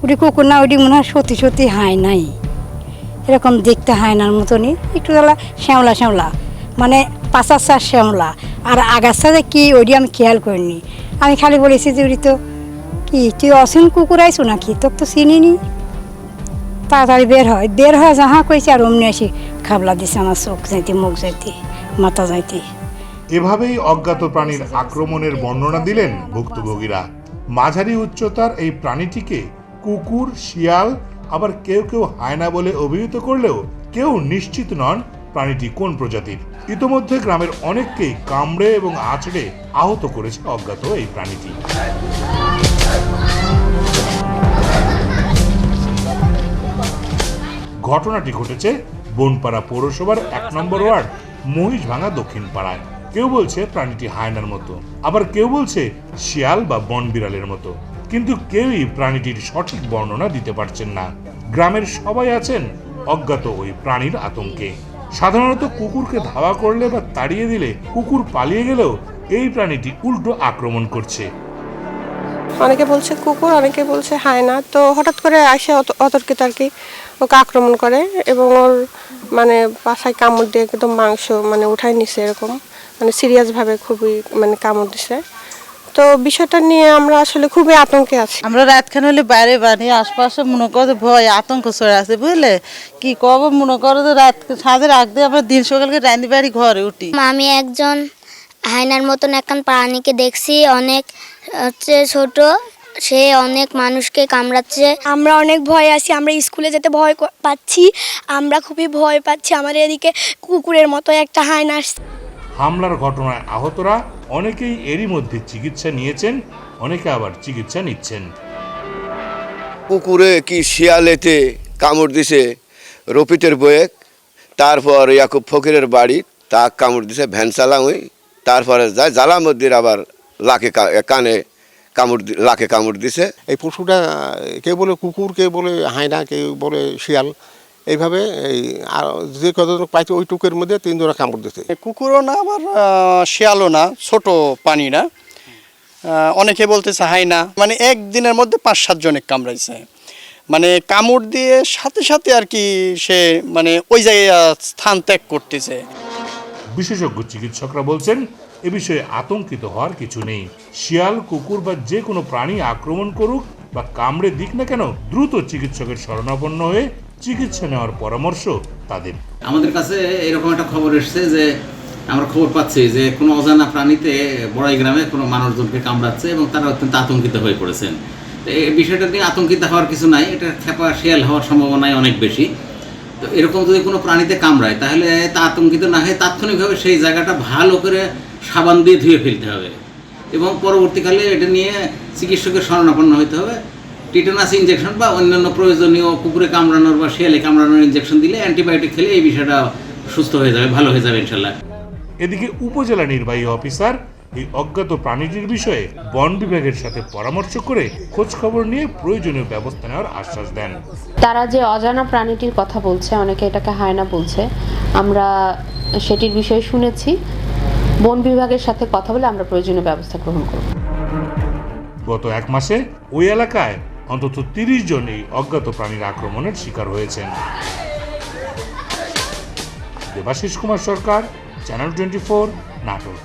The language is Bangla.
ওটি কুকুর না, ওটি মনে হয় সত্যি সত্যি হায়নাই, এরকম দেখতে হায়নার মতনই, একটু তাহলে শ্যামলা শ্যামলা, মানে পাঁচার শ্যামলা, আর আগাছা যে কী ওটি আমি খেয়াল করিনি। আমি খালি বলেছি যে ওটি তো কি তুই অসীম কুকুর আইসো নাকি, তোর তো চিনিনি। তাড়াতাড়ি বের হয় যাহা কইছে, আর অমনি আসি খাবলা দিছে আমার চোখ যাইতে, মুখ যাইতে, মাথা যাইতে। এভাবেই অজ্ঞাত প্রাণীর আক্রমণের বর্ণনা দিলেন ভুক্তভোগীরা। মাঝারি উচ্চতার এই প্রাণীটিকে কুকুর, শিয়াল, আবার কেউ কেউ হায়না বলে অভিহিত করলেও কেউ নিশ্চিত নন প্রাণীটি কোন প্রজাতির। ইতোমধ্যে গ্রামের অনেককেই কামড়ে এবং আঁচড়ে আহত করেছে অজ্ঞাত এই প্রাণীটি। ঘটনাটি ঘটেছে বনপাড়া পৌরসভার 1 নম্বর ওয়ার্ড মহিষভাঙ্গা দক্ষিণ পাড়ায়। কেউ বলছে প্রাণীটি হায়নার মতো, আবার কেউ বলছে শিয়াল বা বন বিড়ালের মতো, কিন্তু কেউই প্রাণীটির সঠিক বর্ণনা দিতে পারছেন না। গ্রামের সবাই আছেন অজ্ঞাত ওই প্রাণীর আতঙ্কে। সাধারণত কুকুরকে ধাওয়া করলে বা তাড়িয়ে দিলে কুকুর পালিয়ে গেলেও এই প্রাণীটি উল্টো আক্রমণ করছে। অনেকে বলছে কুকুর, অনেকে বলছে হায়না। তো হঠাৎ করে আসে অতর্কিত আর কি ওকে আক্রমণ করে এবং ওর মানে পাছায় কামড় দিয়ে একদম মাংস মানে উঠাই নিছে, এরকম মানে সিরিয়াসভাবে খুবই মানে কামড় দিছে। তো বিষয়টা নিয়ে আমরা আসলে খুবই আতঙ্কে আছি। আমরা রাতখান হলে বাইরে বানিয়ে আশপাশে মনে করো ভয় আতঙ্ক চলে আসে, বুঝলে কি কব, মনে করো যে রাত সাঁঝের আগ দিয়ে আমরা দিন সকালকে রান্দি বাড়ি ঘরে উঠি। আমি একজন হায়নার মতন একখান প্রাণীকে দেখছি, অনেক হচ্ছে ছোট, সে অনেক মানুষকে কামড়াচ্ছে। আমরা অনেক ভয় আছি, আমরা স্কুলে যেতে ভয় পাচ্ছি, আমরা খুবই ভয় পাচ্ছি। আমাদের এদিকে কুকুরের মতো একটা হায়না আসছে। হামলার ঘটনায় আহতরা অনেকেই এরই মধ্যে চিকিৎসা নিয়েছেন, অনেকে আবার চিকিৎসা নিচ্ছেন। কুকুরে কি শিয়ালেতে কামড় দিছে রফিকের বয়েক, তারপর ইয়াকুব ফকিরের বাড়ি তা কামড় দিছে ভ্যানসালা ওই, তারপরে যায় জালামদ্দির আবার কানে লাখে কামড় দিছে। এই পশুটা কেউ বলে কুকুর, কেউ বলে হায়না, কেউ বলে শিয়াল, এইভাবে এই যে কতজন পাইছে ওই টুকের মধ্যে 3 জোড়া কামড় দিছে। কুকুরও না আবার শিয়ালও না, ছোট পানি না, অনেকে বলতেছে হায়না। মানে একদিনের মধ্যে 5-7 জনে কামড়াইছে, মানে কামড় দিয়ে সাথে সাথে আর কি সে মানে ওই জায়গায় স্থান ত্যাগ করতেছে। বিশেষজ্ঞ চিকিৎসকরা বলছেন এ বিষয়ে আতঙ্কিত হওয়ার কিছু নেই। শিয়াল, কুকুর বা যে কোনো প্রাণী আক্রমণ করুক বা কামড়ে দিক না কেন, দ্রুত চিকিৎসকের শরণাপন্ন হয়ে চিকিৎসা নেওয়ার পরামর্শ তাদের। আমাদের কাছে এরকম একটা খবর এসেছে যে আমরা খবর পাচ্ছি যে কোনো অজানা প্রাণীতে বড়াই গ্রামে কোনো মানুষজনকে কামড়াচ্ছে এবং তারা অত্যন্ত আতঙ্কিত হয়ে পড়েছেন। এই বিষয়টা নিয়ে আতঙ্কিত হওয়ার কিছু নাই, এটা খেপা শিয়াল হওয়ার সম্ভাবনাই অনেক বেশি। তো এরকম যদি কোনো প্রাণীতে কামড়ায় তাহলে তা আতঙ্কিত না হয়ে তাৎক্ষণিকভাবে সেই জায়গাটা ভালো করে সাবান দিয়ে ধুয়ে ফেলতে হবে এবং পরবর্তীকালে এটা নিয়ে চিকিৎসকের শরণাপন্ন হতে হবে। টিটানাস ইনজেকশন বা অন্যান্য প্রয়োজনীয় কুকুরে কামড়ানোর বা শিয়ালে কামড়ানোর ইনজেকশন দিলে, অ্যান্টিবায়োটিক খেলে এই বিষয়টা সুস্থ হয়ে যাবে, ভালো হয়ে যাবে ইনশাল্লাহ। এদিকে উপজেলা নির্বাহী অফিসার এই অজ্ঞাত প্রাণীটির বিষয়ে বন বিভাগের সাথে পরামর্শ করে খোঁজ খবর নিয়ে প্রয়োজনীয় ব্যবস্থা নেওয়ার আশ্বাস দেন। তারা যে অজানা প্রাণীটির কথা বলছে, অনেকে এটাকে হায়না বলছে, আমরা সেটির বিষয়ে শুনেছি। বন বিভাগের সাথে কথা বলে আমরা প্রয়োজনীয় ব্যবস্থা গ্রহণ করব। গত 1 মাসে ওই এলাকায় অন্তত 30 জন এই অজ্ঞাত প্রাণীর আক্রমণের শিকার হয়েছেন। দেবাশিস কুমার সরকার, চ্যানেল 24, নাটোর।